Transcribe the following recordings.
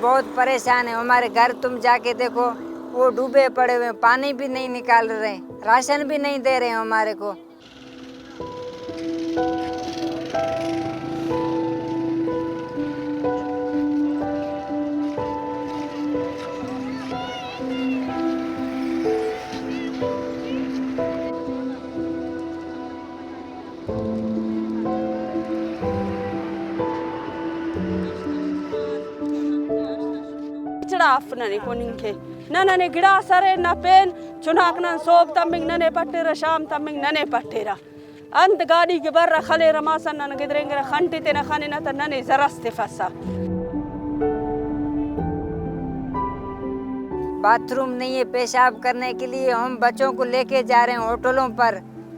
बहुत परेशान है। हमारे घर तुम जाके देखो, वो डूबे पड़े हुए, पानी भी नहीं निकाल रहे, राशन भी नहीं दे रहे हैं हमारे को। afnani koninke nanane gida sare na pen chunaknan sob taming nane pattera sham taming nane pattera ant gadi ke barra khale ramasan nan gidrengera khanti tena khanina ta nane zaraste fasa। Bathroom नहीं है पेशाब करने के लिए। हम बच्चों को लेके जा रहे हैं होटलों पर,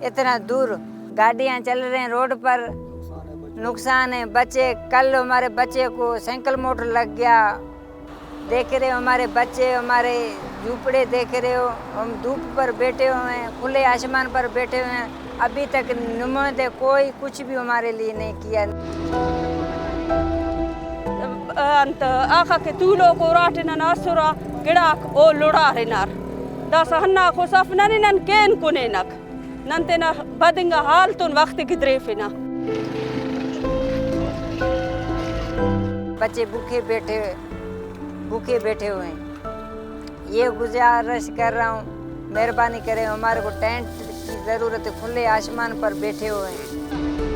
इतना दूर गाड़ियां चल रहे हैं रोड पर, नुकसान है। बच्चे, कल हमारे बच्चे को साइकिल मोटर लग गया। देख रहे हो हमारे बच्चे, हमारे झूपड़े देख रहे हो, हम धूप पर बैठे हुए हैं, खुले आसमान पर बैठे हुए हैं। अभी तक नुमाइंदे कोई कुछ भी हमारे लिए नहीं किया। अंत आखा के तूलो को राटिना नासुरा गिड़ाक ओ लुड़ारिनार दास हन्ना को सफननी नन केन कुनेनक नंतेना बदिंगा हाल तुन वक्त गिद्रेफिना। बच्चे भूखे बैठे हुए हैं। ये गुजारिश कर रहा हूँ, मेहरबानी करें, हमारे को टेंट की ज़रूरत है, खुले आसमान पर बैठे हुए हैं।